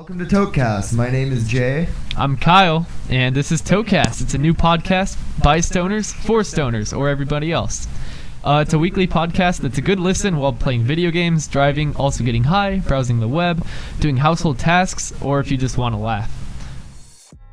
Welcome to TokeCast. My name is Jay. I'm Kyle, and this is TokeCast. It's a new podcast by stoners, for stoners, or everybody else. It's a weekly podcast that's a good listen while playing video games, driving, also getting high, browsing the web, doing household tasks, or if you just want to laugh.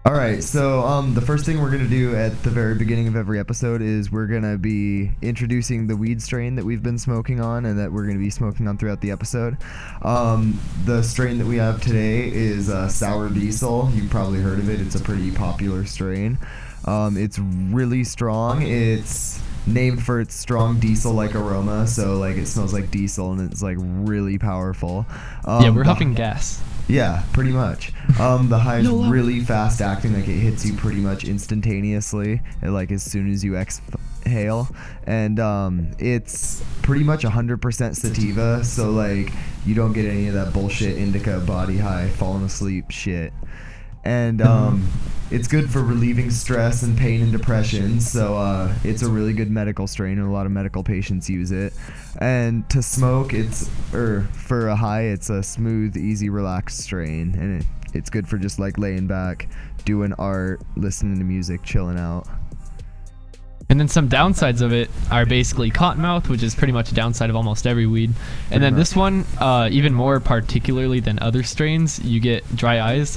Alright, so the first thing we're going to do at the very beginning of every episode is we're going to be introducing the weed strain that we've been smoking on and that we're going to be smoking on throughout the episode. The strain that we have today is Sour Diesel. You've probably heard of it. It's a pretty popular strain. It's really strong. It's named for its strong diesel-like aroma, so like it smells like diesel and it's like really powerful. Yeah, we're huffing gas. Yeah, pretty much. The high is really fast acting, like it hits you pretty much instantaneously, like as soon as you exhale. And it's pretty much 100% sativa, so like you don't get any of that bullshit indica body high, falling asleep shit. And it's good for relieving stress and pain and depression, so it's a really good medical strain and a lot of medical patients use it. And to smoke, for a high, it's a smooth, easy, relaxed strain, and it's good for just like laying back, doing art, listening to music, chilling out. And then some downsides of it are basically cottonmouth, which is pretty much a downside of almost every weed. And then this one, even more particularly than other strains, you get dry eyes.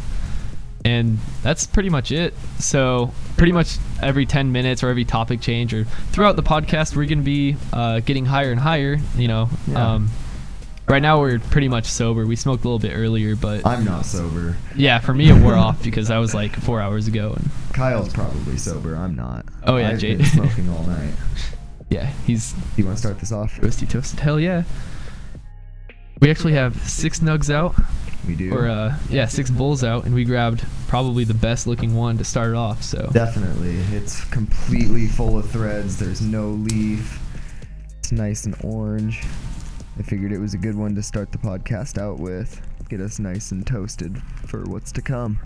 And that's pretty much it. So pretty much every 10 minutes or every topic change or throughout the podcast, we're going to be getting higher and higher, you know. Yeah. Right now we're pretty much sober. We smoked a little bit earlier, but I'm not sober. Yeah, for me it wore off because I was like 4 hours ago. And Kyle's probably sober. I'm not. Oh yeah, I've Jay. been smoking all night. Yeah, he's... Do you want to start this off? Roasty toasted. Hell yeah. We actually have 6 nugs out. We do. Or 6 bowls out, and we grabbed probably the best looking one to start it off. So definitely, it's completely full of threads. There's no leaf. It's nice and orange. I figured it was a good one to start the podcast out with. Get us nice and toasted for what's to come.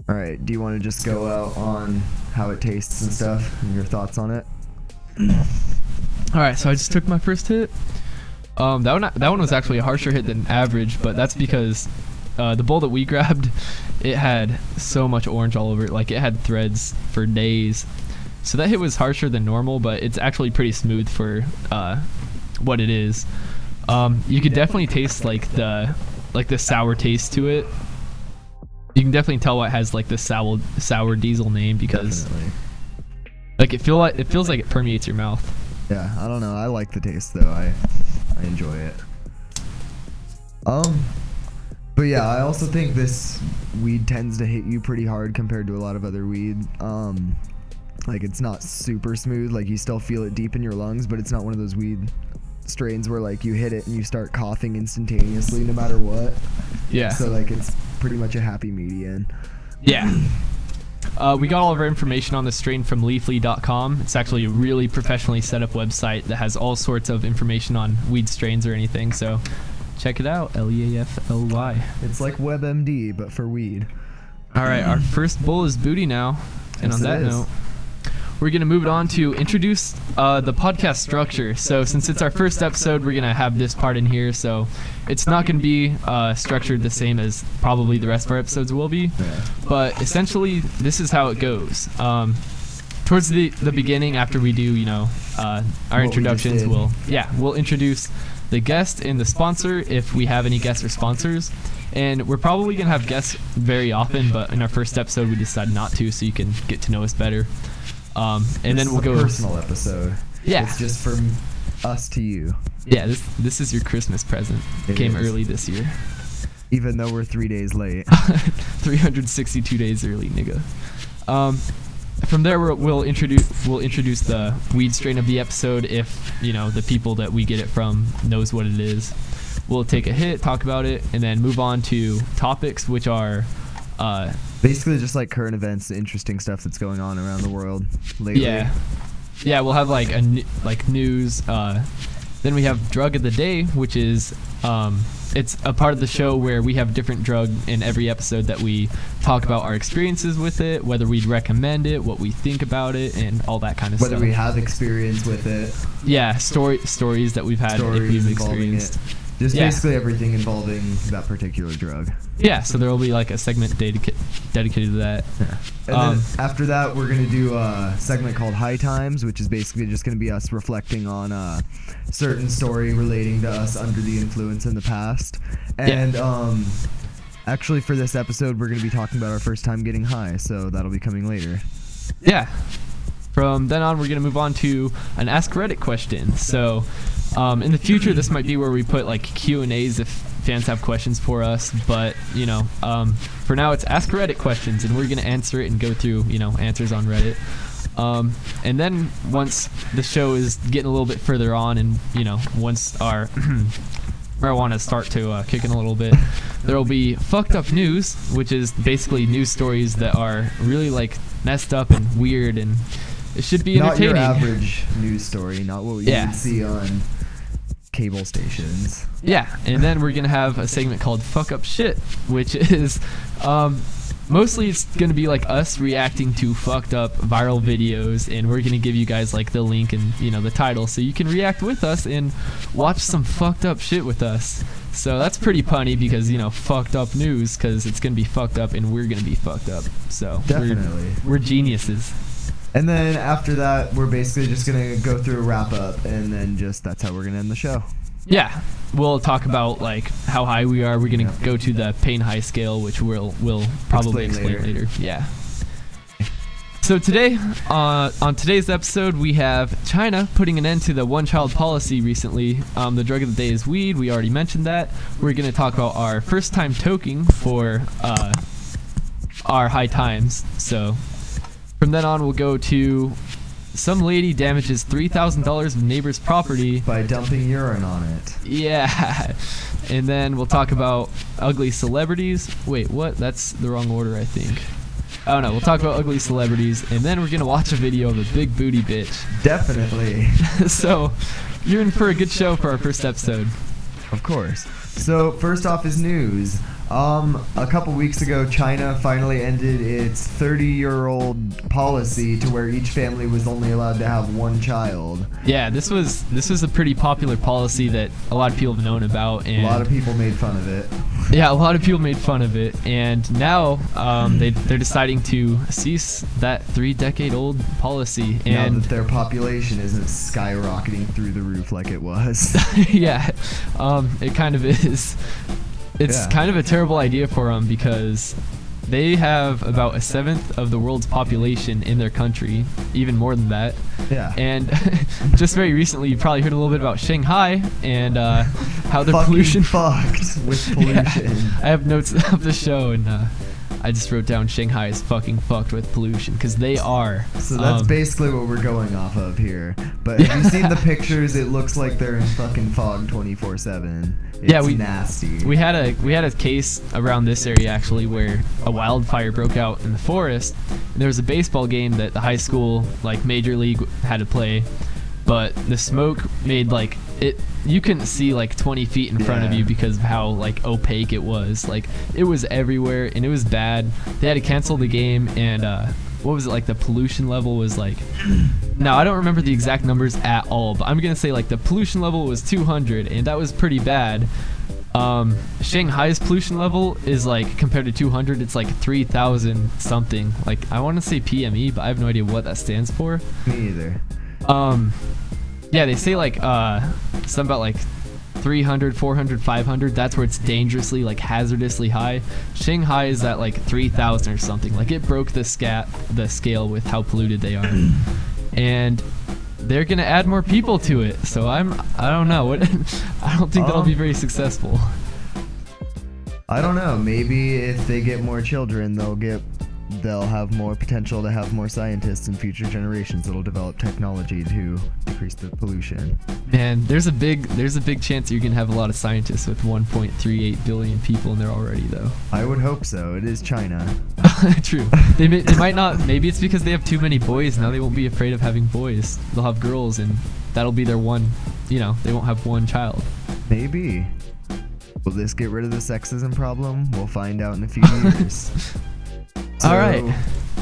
All right, do you want to just go out on how it tastes and stuff and your thoughts on it? All right, so I just took my first hit. That one was actually a harsher hit than average, but that's because the bowl that we grabbed, it had so much orange all over it. Like, it had threads for days. So that hit was harsher than normal, but it's actually pretty smooth for what it is. You could definitely taste like the sour taste to it. You can definitely tell why it has like the sour diesel name because definitely. Like it feels like it permeates your mouth. Yeah, I don't know. I like the taste though. I enjoy it. But yeah, I also think this weed tends to hit you pretty hard compared to a lot of other weed. Like it's not super smooth, like you still feel it deep in your lungs, but it's not one of those weed strains where like you hit it and you start coughing instantaneously no matter what. Yeah. So like it's pretty much a happy median. Yeah. We got all of our information on the strain from leafly.com. It's actually a really professionally set up website that has all sorts of information on weed strains or anything, so check it out, Leafly. It's like WebMD, but for weed. All right, our first bowl is booty now, and on that note, we're going to move it on to introduce the podcast structure. So since it's our first episode, we're going to have this part in here, so it's not going to be structured the same as probably the rest of our episodes will be. Yeah. But essentially, this is how it goes. Towards the beginning, after we do, our introductions, we'll introduce the guest and the sponsor if we have any guests or sponsors. And we're probably going to have guests very often, but in our first episode, we decided not to, so you can get to know us better. And then we'll go personal episode. Yeah, it's just from us to you. Yeah, this is your Christmas present. It came early this year, even though we're 3 days late. 362 days early, nigga. From there, we'll introduce the weed strain of the episode if the people that we get it from knows what it is. We'll take a hit, talk about it, and then move on to topics, which are basically just like current events, interesting stuff that's going on around the world lately. Yeah, we'll have like news. Then we have drug of the day, which is it's a part of the show where we have a different drug in every episode that we talk about our experiences with it, whether we'd recommend it, what we think about it, and all that kind of stuff. Whether we have experience with it. Yeah, stories that we've had if we've experienced. Just basically everything involving that particular drug. Yeah, so there will be like a segment dedicated to that. Yeah. And then after that, we're going to do a segment called High Times, which is basically just going to be us reflecting on a certain story relating to us under the influence in the past. And actually for this episode, we're going to be talking about our first time getting high, so that'll be coming later. Yeah. From then on, we're going to move on to an Ask Reddit question. So in the future, this might be where we put like Q&As if fans have questions for us. But, for now, it's Ask Reddit questions, and we're going to answer it and go through, answers on Reddit. And then once the show is getting a little bit further on and, once our marijuana start to kick in a little bit, there will be Fucked Up News, which is basically news stories that are really like messed up and weird, and it should be entertaining. Not your average news story, not what you would see on cable stations. Yeah, and then we're going to have a segment called Fuck Up Shit, which is mostly it's going to be like us reacting to fucked up viral videos, and we're going to give you guys like the link and the title so you can react with us and watch some fucked up shit with us. So that's pretty punny because fucked up news, because it's going to be fucked up and we're going to be fucked up. So definitely we're geniuses. And then after that, we're basically just going to go through a wrap up, and then that's how we're going to end the show. Yeah, we'll talk about like how high we are. We're gonna go to the pain high scale, which we'll probably explain later. Yeah. So today, on today's episode, we have China putting an end to the one-child policy recently. The drug of the day is weed. We already mentioned that. We're gonna talk about our first time toking for our high times. So from then on, we'll go to some lady damages $3,000 of neighbor's property by dumping urine on it. Yeah. And then we'll talk about ugly celebrities. Wait, what? That's the wrong order, I think. Oh no, we'll talk about ugly celebrities, and then we're gonna watch a video of a big booty bitch. Definitely. So you're in for a good show for our first episode. Of course. So first off is news. A couple weeks ago, China finally ended its 30-year-old policy to where each family was only allowed to have one child. Yeah, this was a pretty popular policy that a lot of people have known about, and a lot of people made fun of it. Yeah, a lot of people made fun of it, and now they're deciding to cease that 3-decade-old policy. And now that their population isn't skyrocketing through the roof like it was. Yeah, it kind of is. It's kind of a terrible idea for them because they have about 1/7 of the world's population in their country, even more than that. Yeah. And just very recently, you probably heard a little bit about Shanghai and how their fucking pollution fucked with pollution. Yeah, I have notes of the show, and I just wrote down Shanghai is fucking fucked with pollution, because they are. So that's basically what we're going off of here. But have you seen the pictures? It looks like they're in fucking fog 24/7. It's nasty. We had a case around this area actually where a wildfire broke out in the forest. And there was a baseball game that the high school, like major league, had to play, but the smoke made like it. You couldn't see like 20 feet in front of you because of how like opaque it was. Like it was everywhere and it was bad. They had to cancel the game, and what was it, like the pollution level was like, now I don't remember the exact numbers at all, but I'm gonna say like the pollution level was 200, and that was pretty bad. Shanghai's pollution level is like, compared to 200, it's like 3,000 something. Like I want to say PME, but I have no idea what that stands for. Me either. Yeah, they say like something about like 300, 400, 500. That's where it's dangerously, like hazardously high. Shanghai is at like 3,000 or something. Like it broke the scale with how polluted they are. And they're gonna add more people to it. So I don't know. I don't think that'll be very successful. I don't know. Maybe if they get more children, they'll have more potential to have more scientists in future generations that'll develop technology to decrease the pollution. Man, there's a big chance you're gonna have a lot of scientists with 1.38 billion people in there already, though. I would hope so. It is China. True. They might not. Maybe it's because they have too many boys. Now they won't be afraid of having boys. They'll have girls, and that'll be their one. They won't have one child. Maybe. Will this get rid of the sexism problem? We'll find out in a few years. So, all right.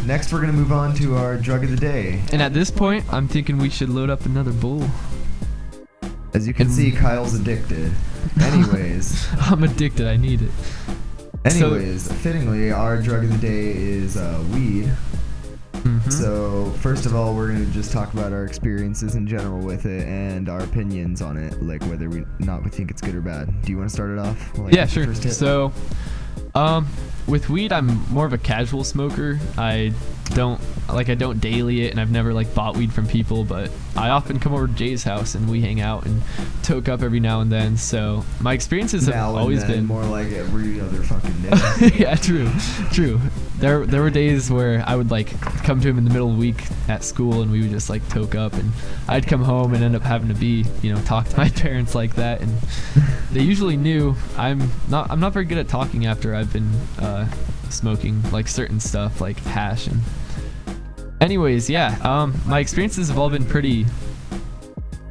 Next, we're going to move on to our drug of the day. And at this point, I'm thinking we should load up another bowl. As you can see, Kyle's addicted. Anyways. I'm addicted. I need it. Anyways, fittingly, our drug of the day is weed. Mm-hmm. So, first of all, we're going to just talk about our experiences in general with it and our opinions on it, like whether we think it's good or bad. Do you want to start it off? Like, yeah, sure. So, with weed, I'm more of a casual smoker. I don't daily it, and I've never like bought weed from people, but I often come over to Jay's house and we hang out and toke up every now and then. So my experiences have always been more like every other fucking day. yeah, true. There were days where I would like come to him in the middle of the week at school and we would just like toke up, and I'd come home and end up having to be, talk to my parents like that, and they usually knew. I'm not very good at talking after I've been smoking like certain stuff like hash. And anyways, yeah, my experiences have all been pretty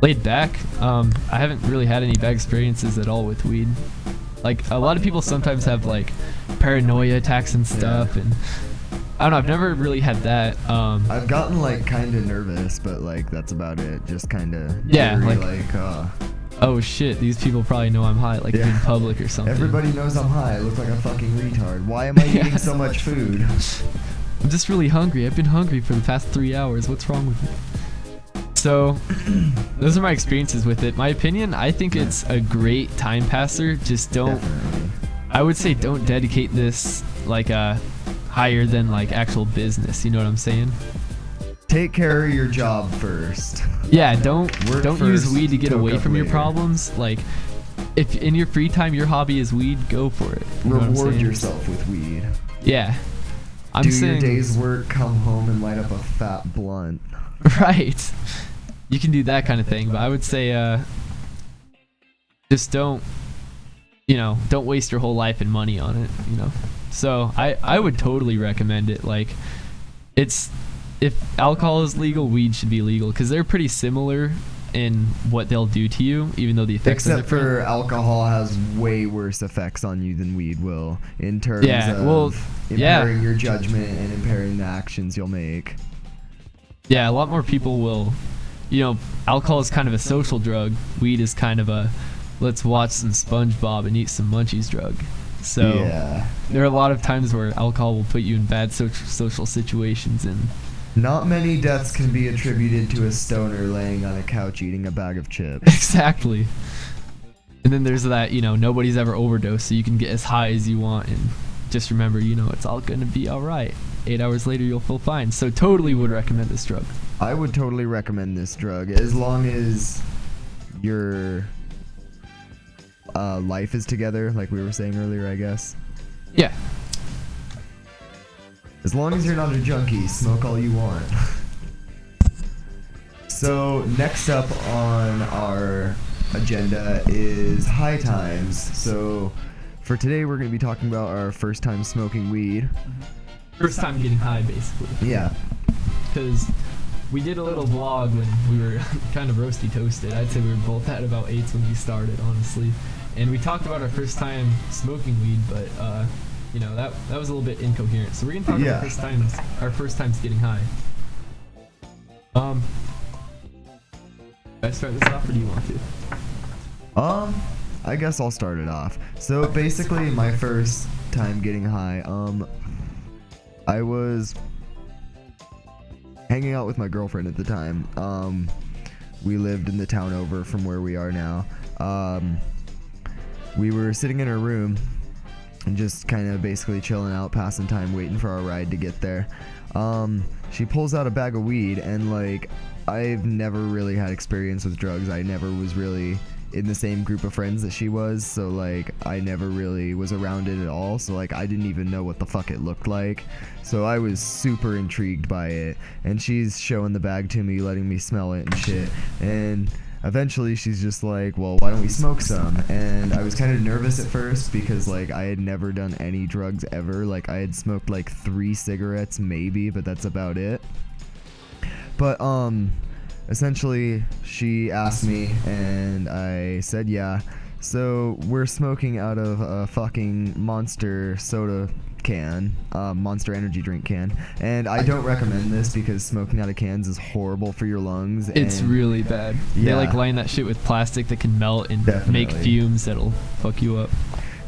laid back. I haven't really had any bad experiences at all with weed. Like, a lot of people sometimes have like paranoia attacks and stuff, and I don't know, I've never really had that. I've gotten like kind of nervous, but like that's about it. Just kind of oh shit, these people probably know I'm high, like in public or something. Everybody knows I'm high. I look like a fucking retard. Why am I eating so much food? I'm just really hungry. I've been hungry for the past 3 hours. What's wrong with me? So, those are my experiences with it. My opinion, I think it's a great time passer. Just I would say don't dedicate this like higher than like actual business. You know what I'm saying? Take care of your job first. Yeah, don't use weed to get away from your problems. Like, if in your free time your hobby is weed, go for it. Reward yourself with weed. Yeah. Do your day's work, come home and light up a fat blunt. Right. You can do that kind of thing, but I would say just don't waste your whole life and money on it, So I would totally recommend it. Like, if alcohol is legal, weed should be legal, because they're pretty similar in what they'll do to you, even though the effects are different. Except for alcohol has way worse effects on you than weed will, in terms of impairing your judgment and impairing the actions you'll make. Yeah, a lot more people will. Alcohol is kind of a social drug. Weed is kind of a let's watch some SpongeBob and eat some munchies drug. So there are a lot of times where alcohol will put you in bad social situations, and not many deaths can be attributed to a stoner laying on a couch eating a bag of chips. Exactly. And then there's that, nobody's ever overdosed, so you can get as high as you want, and just remember, it's all gonna be alright. 8 hours later, you'll feel fine. So totally would recommend this drug. I would totally recommend this drug, as long as your life is together, like we were saying earlier, I guess. Yeah. As long as you're not a junkie, smoke all you want. So, next up on our agenda is high times. So, for today, we're going to be talking about our first time smoking weed. First time getting high, basically. Yeah. Because we did a little vlog when we were kind of roasty toasted. I'd say we were both at about 8s when we started, honestly. And we talked about our first time smoking weed, but that was a little bit incoherent. So we're gonna talk about our first times getting high. Should I start this off, or do you want to? I guess I'll start it off. So basically, my first time getting high, I was hanging out with my girlfriend at the time. We lived in the town over from where we are now. We were sitting in her room and just kind of basically chilling out, passing time, waiting for our ride to get there. She pulls out a bag of weed, and like, I've never really had experience with drugs. I never was really in the same group of friends that she was, so like, I never really was around it at all, so like, I didn't even know what the fuck it looked like. So I was super intrigued by it, and she's showing the bag to me, letting me smell it and shit, and eventually she's just like, well, why don't we smoke some? And I was kind of nervous at first, because like, I had never done any drugs ever. Like, I had smoked like 3 cigarettes maybe, but that's about it. But essentially she asked me, and I said yeah. So we're smoking out of a fucking Monster soda can, Monster energy drink can, and I don't recommend this because smoking out of cans is horrible for your lungs. It's really bad. Yeah. They like line that shit with plastic that can melt and Definitely. make fumes that'll fuck you up.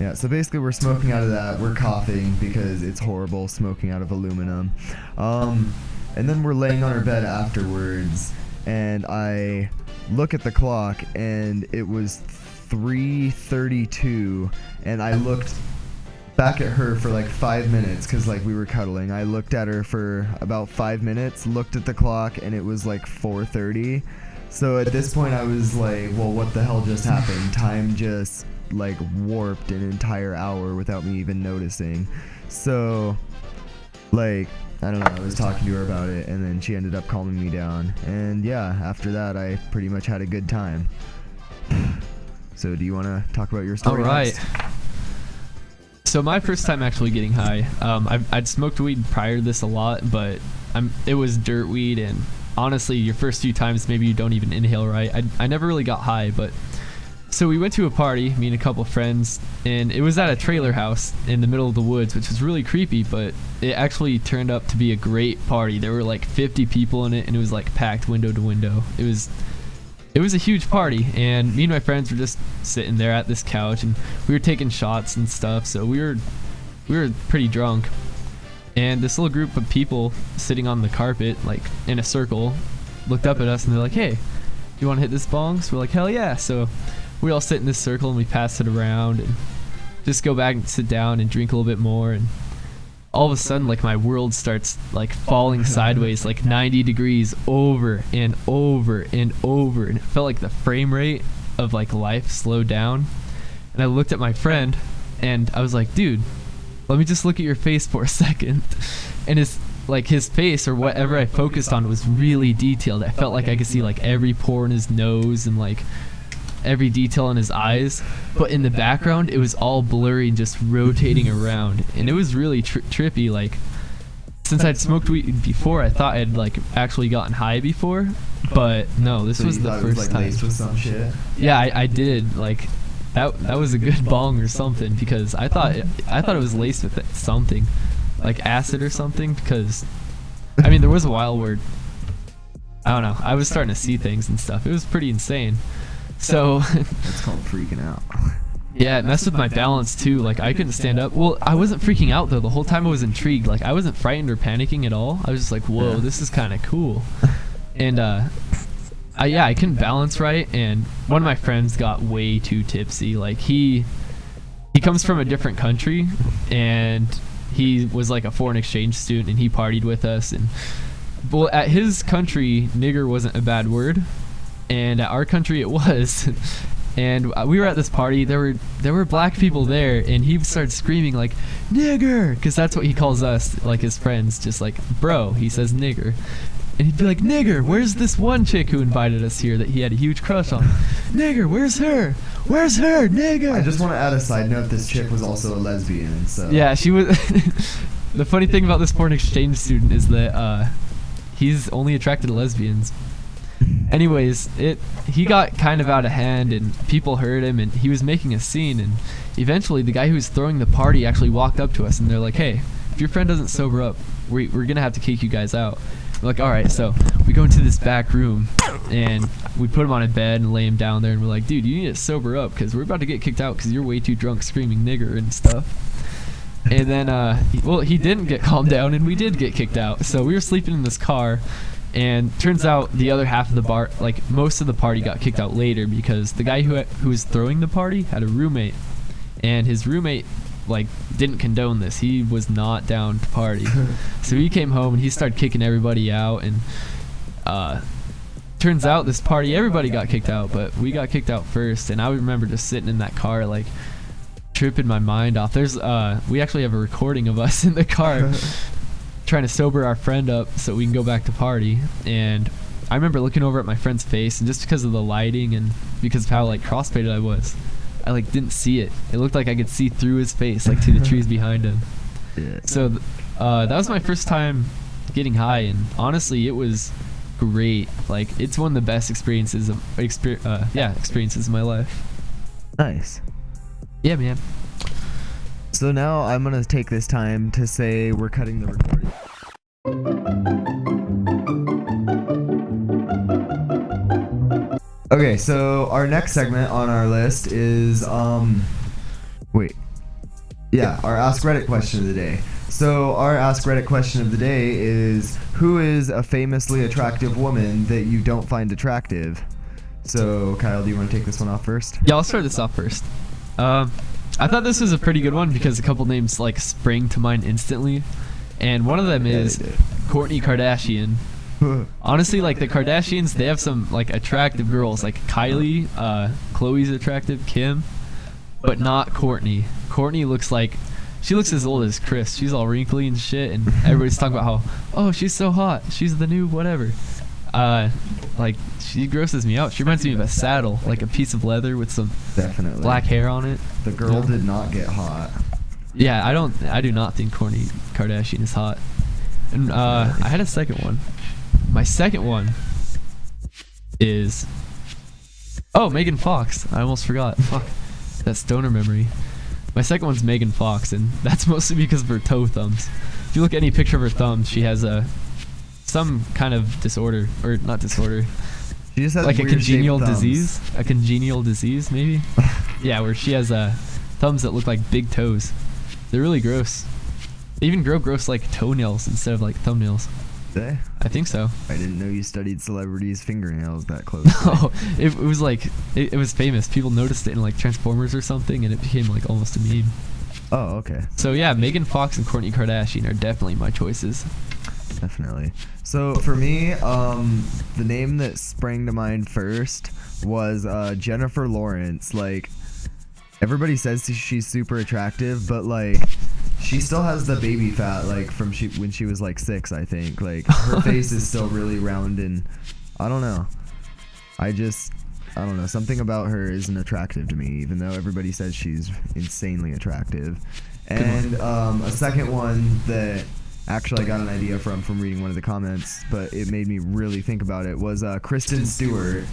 Yeah, so basically we're smoking out of that. We're coughing because it's horrible smoking out of aluminum. And then we're laying on our bed afterwards, and I look at the clock, and it was 3:32, and I looked back at her for like 5 minutes because like we were cuddling. I looked at her for about 5 minutes, looked at the clock, and it was like 4:30. So at this point I was like, well, what the hell just happened? Time just like warped an entire hour without me even noticing. So like, I don't know, I was talking to her about it, and then she ended up calming me down, and yeah, after that I pretty much had a good time. So do you want to talk about your story? All right. next? So my first time actually getting high, I'd smoked weed prior to this a lot, but it was dirt weed, and honestly, your first few times maybe you don't even inhale right. I never really got high, but so we went to a party, me and a couple friends, and it was at a trailer house in the middle of the woods, which was really creepy, but it actually turned up to be a great party. There were like 50 people in it, and it was like packed window to window. It was a huge party, and me and my friends were just sitting there at this couch, and we were taking shots and stuff, so we were pretty drunk. And this little group of people sitting on the carpet, like in a circle, looked up at us, and they're like, "Hey, do you want to hit this bong?" So we're like, "Hell yeah!" So we all sit in this circle, and we pass it around, and just go back and sit down and drink a little bit more, and all of a sudden, like, my world starts like falling sideways, like 90 degrees over and over and over, and it felt like the frame rate of like life slowed down. And I looked at my friend, and I was like, "Dude, let me just look at your face for a second." And his face, or whatever I focused on, was really detailed. I felt like I could see like every pore in his nose and like every detail in his eyes, but in the background it was all blurry and just rotating around, and it was really trippy. Like, since I'd smoked weed before, I thought I'd like actually gotten high before, but no, this was the first it was, like, time. laced with some shit? Yeah, I did. Like, that was a good bong or something, because I thought it was laced with something like acid or something, because I mean there was a while where I don't know, I was starting to see things and stuff. It was pretty insane. So That's called freaking out. yeah, it messed with my balance too. Like, I couldn't stand up. Well, I wasn't freaking out though. The whole time I was intrigued. Like, I wasn't frightened or panicking at all. I was just like, whoa, this is kind of cool. And I couldn't balance right, and one of my friends got way too tipsy. Like, he comes from a different country, and he was like a foreign exchange student, and he partied with us. And well, at his country, nigger wasn't a bad word, and at our country it was. And we were at this party, there were black people there, and he started screaming like, "Nigger!" because that's what he calls us, like his friends, just like, bro, he says nigger. And he'd be like, "Nigger, where's this one chick who invited us here that he had a huge crush on? Nigger, where's her? Where's her, nigger?" I just want to add a side note, this chick was also a lesbian, so... Yeah, she was... The funny thing about this foreign exchange student is that he's only attracted to lesbians. Anyways, he got kind of out of hand, and people heard him, and he was making a scene, and eventually the guy who was throwing the party actually walked up to us, and they're like, "Hey, if your friend doesn't sober up, we're gonna have to kick you guys out." We're like, "Alright." So we go into this back room, and we put him on a bed and lay him down there, and we're like, "Dude, you need to sober up, because we're about to get kicked out because you're way too drunk screaming nigger and stuff." And then he didn't get calmed down, and we did get kicked out. So we were sleeping in this car, and turns out the other half of the bar, like most of the party, got kicked out later, because the guy who was throwing the party had a roommate, and his roommate like didn't condone this. He was not down to party. So he came home and he started kicking everybody out, and turns out this party everybody got kicked out, but we got kicked out first. And I remember just sitting in that car like tripping my mind off. We actually have a recording of us in the car trying to sober our friend up so we can go back to party. And I remember looking over at my friend's face, and just because of the lighting and because of how like cross-faded I was, I like didn't see it. It looked like I could see through his face, like to the trees behind him. Yeah. So that was my first time getting high, and honestly, it was great. Like, it's one of the best experiences of my life. Nice. Yeah, man. So now I'm going to take this time to say we're cutting the recording. Okay, so our next segment on our list is our Ask Reddit question of the day. So our Ask Reddit question of the day is, who is a famously attractive woman that you don't find attractive? So Kyle, do you want to take this one off first? Yeah, I'll start this off first. I thought this was a pretty good one because a couple names like sprang to mind instantly, and one of them is Kourtney Kardashian. Honestly, like the Kardashians, they have some like attractive girls, like Kylie, Khloe's attractive, Kim, but not Kourtney. Kourtney looks like she looks as old as Chris. She's all wrinkly and shit, and everybody's talking about how, oh, she's so hot, she's the new whatever. Like she grosses me out. She reminds me of a saddle, like a piece of leather with some black hair on it. The girl did not get hot. Yeah, I do not think Kourtney Kardashian is hot. And I had a second one. My second one is Megan Fox. I almost forgot. Fuck, that stoner memory. My second one's Megan Fox, and that's mostly because of her toe thumbs. If you look at any picture of her thumbs, she has some kind of disorder, or not disorder. She just has like a congenial thumbs. disease. A congenial disease, maybe. Yeah, where she has thumbs that look like big toes. They're really gross. They even grow gross like toenails instead of like thumbnails. They? I think so. I didn't know you studied celebrities' fingernails that close. No, it was like it was famous. People noticed it in like Transformers or something, and it became like almost a meme. Oh, okay. So yeah, Megan Fox and Kourtney Kardashian are definitely my choices. Definitely. So for me, the name that sprang to mind first was Jennifer Lawrence. Like, everybody says she's super attractive, but like, she still has the baby fat, like from when she was like 6, I think. Like, her face is still really round, and I don't know. I don't know. Something about her isn't attractive to me, even though everybody says she's insanely attractive. And a second one that actually I got an idea from reading one of the comments, but it made me really think about it, was Kristen Stewart.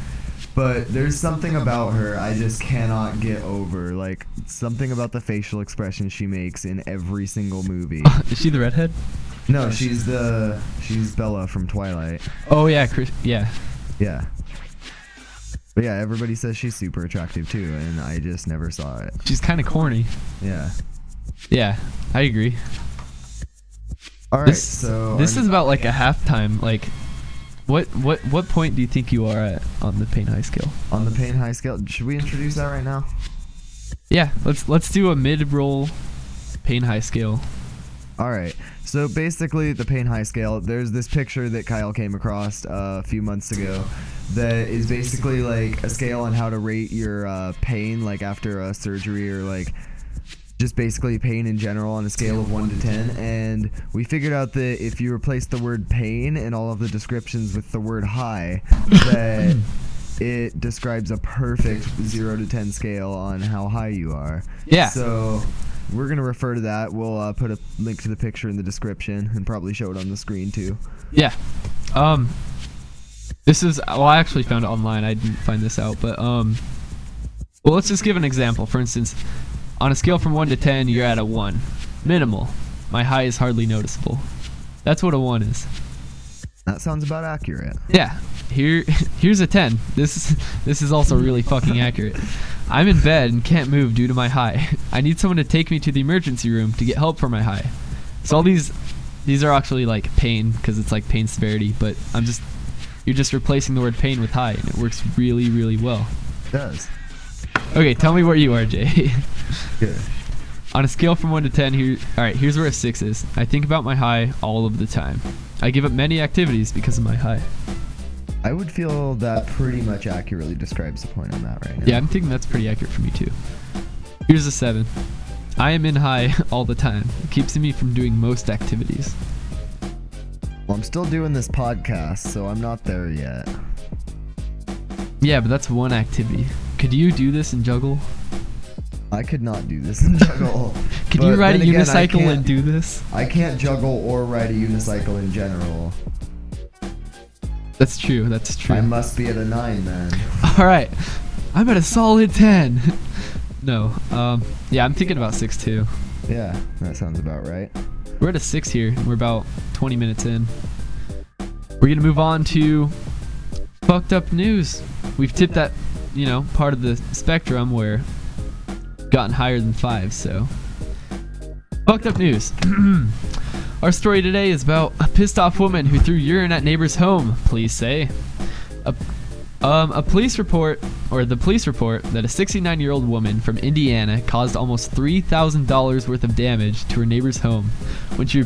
But there's something about her I just cannot get over. Like, something about the facial expression she makes in every single movie. Is she the redhead? No, she's Bella from Twilight. Oh yeah, yeah. Yeah. But yeah, everybody says she's super attractive too, and I just never saw it. She's kind of corny. Yeah. Yeah, I agree. All right, this is about like a halftime. Like, what point do you think you are at on the pain high scale? On the pain high scale, should we introduce that right now? Yeah, let's do a mid-roll pain high scale. All right. So basically, the pain high scale. There's this picture that Kyle came across a few months ago, that is basically like a scale on how to rate your pain, like after a surgery, or like just basically pain in general on a scale of 1 to 10. And we figured out that if you replace the word pain in all of the descriptions with the word high, that it describes a perfect 0 to 10 scale on how high you are. Yeah. So we're going to refer to that. We'll put a link to the picture in the description and probably show it on the screen too. Yeah. This is, well, I actually found it online. I didn't find this out, but well, let's just give an example. For instance, on a scale from 1 to 10, you're at a 1. Minimal. My high is hardly noticeable. That's what a 1 is. That sounds about accurate. Yeah. Here's a 10. This is also really fucking accurate. I'm in bed and can't move due to my high. I need someone to take me to the emergency room to get help for my high. So all these are actually like pain, because it's like pain severity, but you're just replacing the word pain with high, and it works really, really well. It does. Okay, tell me where you are, Jay. Good. On a scale from 1 to 10, here's where a 6 is. I think about my high all of the time. I give up many activities because of my high. I would feel that pretty much accurately describes the point on that right now. Yeah, I'm thinking that's pretty accurate for me too. Here's a 7. I am in high all the time. It keeps me from doing most activities. Well, I'm still doing this podcast, so I'm not there yet. Yeah, but that's one activity. Could you do this and juggle? I could not do this and juggle. Could you ride a unicycle and do this? I can't juggle or ride a unicycle in general. That's true. That's true. I must be at a 9 then. All right, I'm at a solid 10. No. Yeah, I'm thinking about 6-2. Yeah, that sounds about right. We're at a 6 here. We're about 20 minutes in. We're going to move on to fucked up news. We've tipped that, part of the spectrum where gotten higher than 5, so. Fucked up news. Our story today is about a pissed off woman who threw urine at neighbor's home, police say. The police report that a 69-year-old woman from Indiana caused almost $3,000 worth of damage to her neighbor's home when she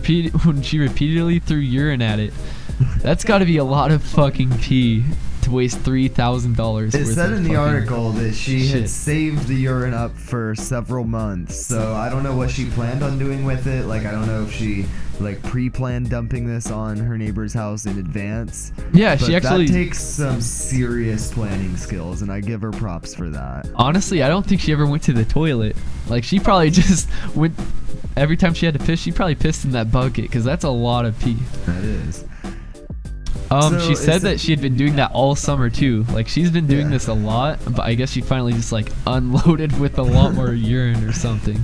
repeatedly threw urine at it. That's got to be a lot of fucking pee to waste $3,000. It said in the article that she had saved the urine up for several months, so I don't know what she planned on doing with it. Like, I don't know if she pre-planned dumping this on her neighbor's house in advance. Yeah, but she actually that takes some serious planning skills, and I give her props for that. Honestly, I don't think she ever went to the toilet. Like, she probably just went every time she had to piss. She probably pissed in that bucket because that's a lot of pee. That is. She said that she had been doing that all summer too. Like, she's been doing this a lot, but I guess she finally just unloaded with a lot more urine or something.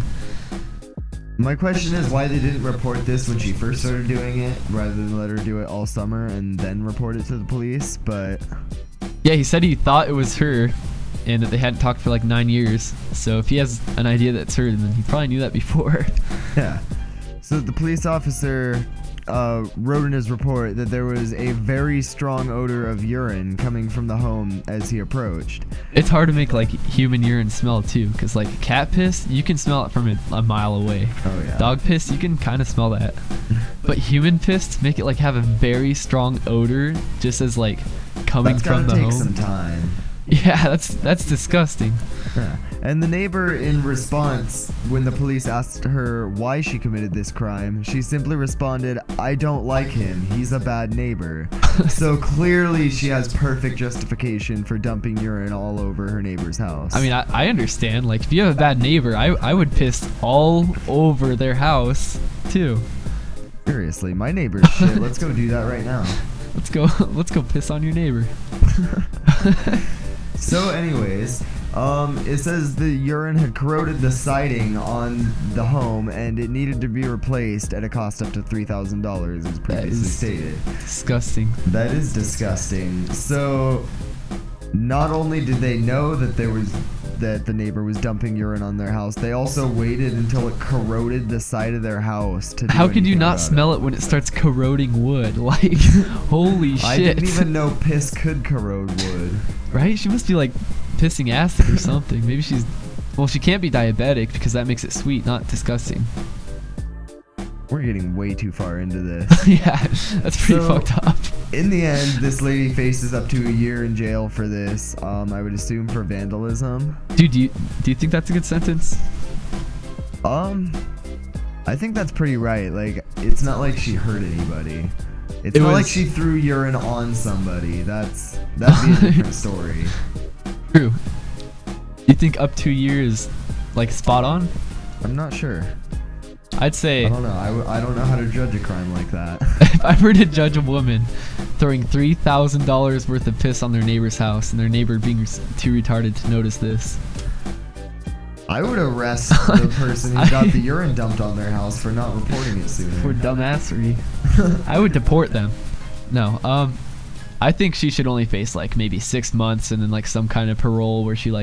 My question is why they didn't report this when she first started doing it, rather than let her do it all summer and then report it to the police. But yeah, he said he thought it was her and that they hadn't talked for 9 years. So if he has an idea that's her, then he probably knew that before. Yeah. So the police officer wrote in his report that there was a very strong odor of urine coming from the home as he approached. It's hard to make human urine smell too, because cat piss, you can smell it from a mile away. Oh yeah. Dog piss, you can kind of smell that. But human piss, make it have a very strong odor, just as coming from the home. That's gotta take some time. Yeah, that's disgusting. Yeah. And the neighbor, in response, when the police asked her why she committed this crime, she simply responded, "I don't like him. He's a bad neighbor." So clearly she has perfect justification for dumping urine all over her neighbor's house. I mean, I understand. If you have a bad neighbor, I would piss all over their house, too. Seriously, my neighbor's shit. Let's go do that right now. Let's go piss on your neighbor. So anyways, it says the urine had corroded the siding on the home and it needed to be replaced at a cost up to $3,000, as previously stated. Disgusting. That is disgusting. So not only did they know that the neighbor was dumping urine on their house, they also waited until it corroded the side of their house to do How could you not about smell it when it starts corroding wood? Holy shit. I didn't even know piss could corrode wood. Right? She must be pissing acid or something. Maybe she can't be diabetic because that makes it sweet, not disgusting. We're getting way too far into this. Yeah, that's pretty fucked up. In the end, this lady faces up to a year in jail for this. I would assume for vandalism. Dude, do you think that's a good sentence? I think that's pretty right. It's not like she hurt anybody. It's not like she threw urine on somebody. That'd be a different story. True. You think up to a year is spot on? I'm not sure. I'd say I don't know. I don't know how to judge a crime like that. If I were to judge a woman throwing $3,000 worth of piss on their neighbor's house and their neighbor being too retarded to notice this, I would arrest the person who got the urine dumped on their house for not reporting it sooner. For dumbassery. I would deport them. No, I think she should only face maybe 6 months and then some kind of parole where she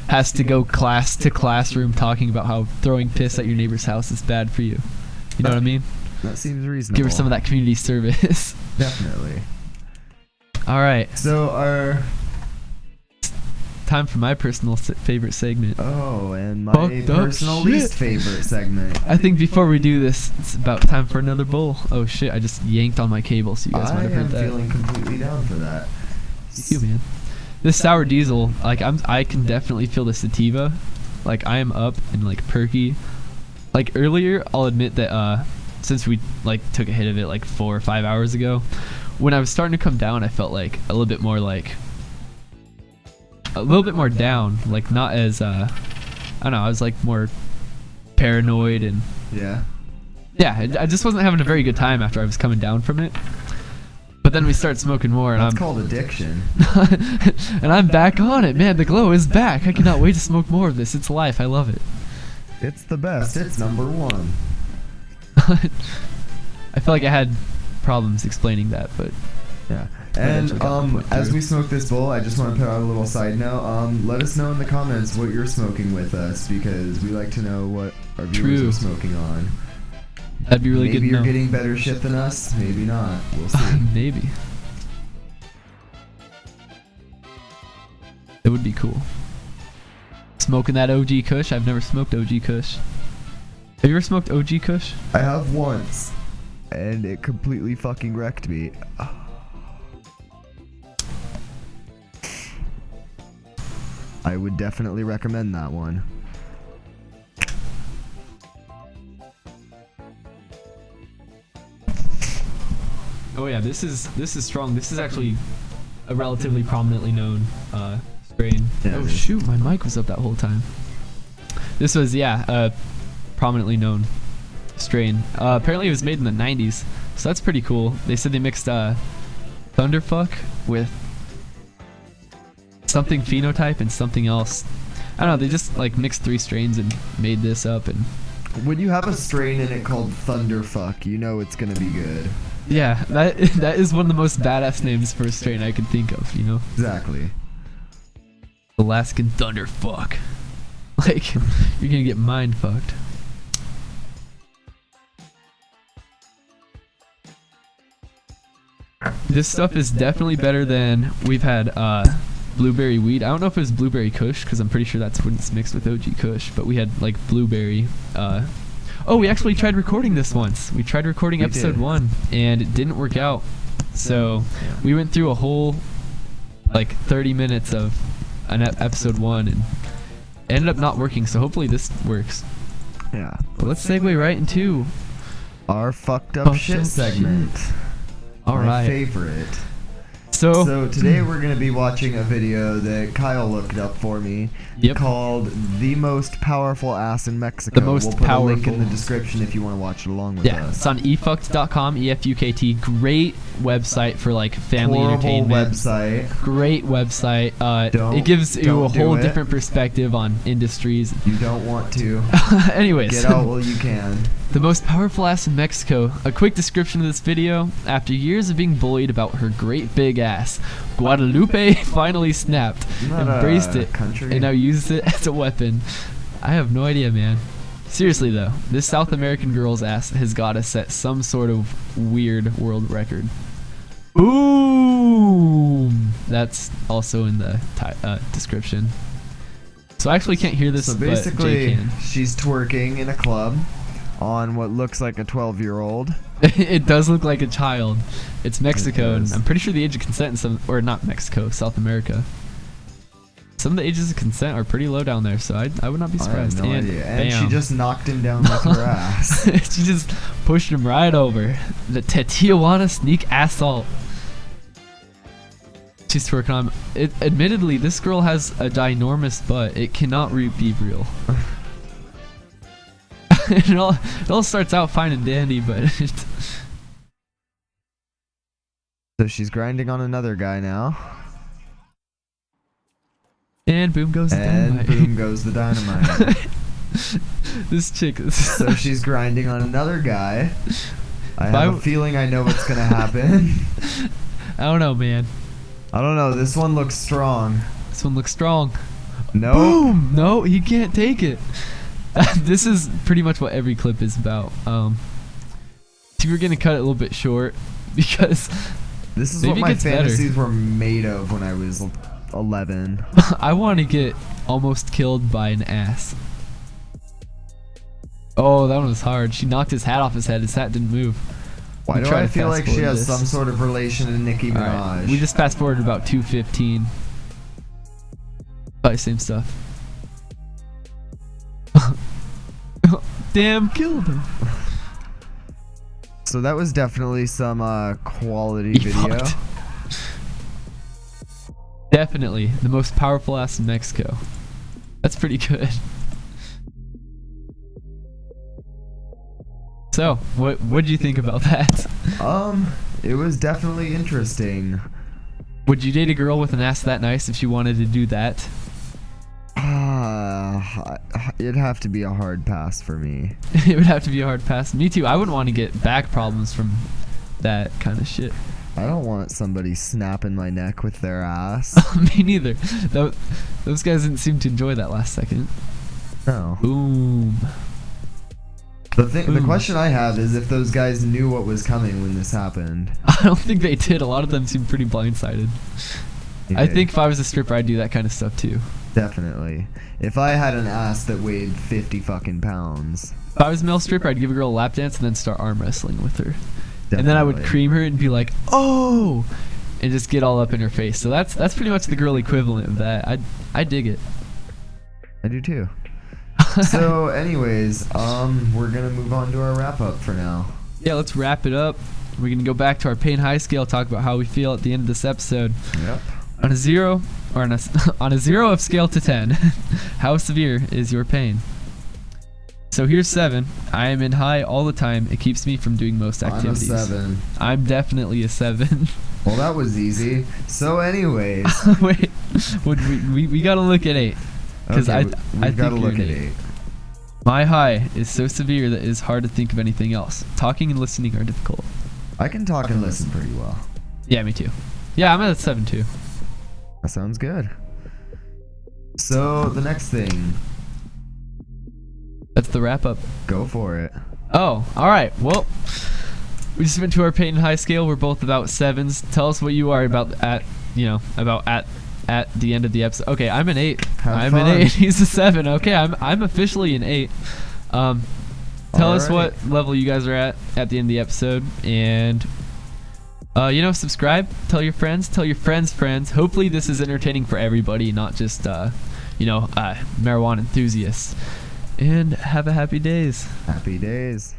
has to go class to classroom talking about how throwing piss at your neighbor's house is bad for you. You know what I mean? That seems reasonable. Give her some of that community service. Definitely. All right. So time for my personal favorite segment. Oh, and my Fucked up personal shit. least favorite segment. I think before we do this, it's about time for another bowl. Oh shit, I just yanked on my cable, so you guys might have heard that. I am feeling completely down for that. You, man. This sour diesel, I can definitely feel the sativa. I am up and perky. Earlier, I'll admit that since we took a hit of it 4 or 5 hours ago, when I was starting to come down, I felt a little bit more down, not as I don't know, I was more paranoid and yeah, I just wasn't having a very good time after I was coming down from it. But then we start smoking more, and That's called addiction. and I'm back on it, man. The glow is back. I cannot wait to smoke more of this. It's life. I love it. It's the best. It's #1. I feel like I had problems explaining that, but yeah. And as we smoke this bowl, I just want to put out a little side note. Let us know in the comments what you're smoking with us, because we like to know what our viewers are smoking on. That'd be really good to know. Maybe you're getting better shit than us. Maybe not. We'll see. Maybe. It would be cool. Smoking that OG Kush. I've never smoked OG Kush. Have you ever smoked OG Kush? I have once, and it completely fucking wrecked me. I would definitely recommend that one. Oh yeah, this is strong. This is actually a relatively prominently known strain. Yeah, oh shoot, my mic was up that whole time. This was a prominently known strain. Apparently it was made in the 90s, so that's pretty cool. They said they mixed Thunderfuck with something phenotype and something else. I don't know, they just like mixed 3 strains and made this up. And when you have a strain in it called Thunderfuck, you know it's gonna be good. Yeah, that is one of the most badass names for a strain I could think of, you know? Exactly. Alaskan Thunderfuck. Like, you're gonna get mind fucked. This stuff is definitely better than we've had blueberry weed. I don't know if it was blueberry kush, because I'm pretty sure that's when it's mixed with OG kush, but we had like blueberry. Oh, we actually tried recording this once. We tried recording episode 1, and it didn't work out. So we went through a whole like 30 minutes of an episode 1 and ended up not working. So hopefully this works. Yeah. But let's segue right into our fucked up shit segment. All right. My favorite. So today we're going to be watching a video that Kyle looked up for me called The Most Powerful Ass in Mexico. The most we'll put powerful. a link in the description if you want to watch it along with us. It's on efukt.com, EFUKT. Great website for like family entertainment. Website. Great website. It gives you a whole different perspective on industries. You don't want to. Anyways. Get out while you can. The most powerful ass in Mexico. A quick description of this video. After years of being bullied about her great big ass, Guadalupe finally snapped, embraced it, and now uses it as a weapon. I have no idea, man. Seriously though, this South American girl's ass has got to set some sort of weird world record. Ooh, that's also in the description. So I actually can't hear this. So basically, but Jay can. She's twerking in a club on what looks like a 12-year-old. It does look like a child. It's Mexico, and I'm pretty sure the age of consent in some, or not Mexico, South America. Some of the ages of consent are pretty low down there, so I would not be surprised. I have no idea. And she just knocked him down with her ass. She just pushed him right over. The Tijuana sneak assault. She's twerking on. Admittedly, this girl has a ginormous butt. It cannot be real. It all starts out fine and dandy, but so she's grinding on another guy now. And boom goes the dynamite. And boom goes the dynamite. This chick. So she's grinding on another guy. I have a feeling I know what's gonna happen. I don't know, man. I don't know. This one looks strong. This one looks strong. No. Boom! No, he can't take it. This is pretty much what every clip is about. So we're gonna cut it a little bit short because this is what my fantasies were made of when I was 11. I want to get almost killed by an ass. Oh, that one was hard. She knocked his hat off his head. His hat didn't move. Why do I feel like she has some sort of relation to Nicki Minaj? Right. We just fast forwarded about 2:15. Probably same stuff. Damn, killed him. So that was definitely some quality video. Definitely the most powerful ass in Mexico. That's pretty good. So, what did you think about that? it was definitely interesting. Would you date a girl with an ass that nice if she wanted to do that? It'd have to be a hard pass for me. It would have to be a hard pass. Me too. I wouldn't want to get back problems from that kind of shit. I don't want somebody snapping my neck with their ass. Me neither. Those guys didn't seem to enjoy that last second. No. Boom. The question I have is if those guys knew what was coming when this happened. I don't think they did. A lot of them seemed pretty blindsided. Yeah. I think if I was a stripper, I'd do that kind of stuff too. Definitely. If I had an ass that weighed 50 fucking pounds. If I was a male stripper, I'd give a girl a lap dance and then start arm wrestling with her. Definitely. And then I would cream her and be like, "Oh!" and just get all up in her face. So that's pretty much the girl equivalent of that. I dig it. I do too. So anyways, we're gonna move on to our wrap up for now. Yeah, let's wrap it up. We're gonna go back to our pain high scale, talk about how we feel at the end of this episode. Yep. On a 0 of scale to 10, how severe is your pain? So here's 7. I am in high all the time. It keeps me from doing most activities. I'm a 7. I'm definitely a 7. Well, that was easy. So anyways. Wait, we gotta look at 8. Because Okay, I we've got to think look you're at an 8. My high is so severe that it is hard to think of anything else. Talking and listening are difficult. I can talk and listen pretty well. Yeah, me too. Yeah, I'm at a 7 too. That sounds good. So the next thing. That's the wrap up. Go for it. Oh, all right. Well, we just went to our pain high scale. We're both about 7s. Tell us what you are about at the end of the episode. Okay, I'm an 8. Have I'm an fun. 8. He's a 7. Okay, I'm officially an 8. Tell us what level you guys are at the end of the episode, and subscribe. Tell your friends. Tell your friends. Hopefully, this is entertaining for everybody, not just marijuana enthusiasts. And have a happy days. Happy days.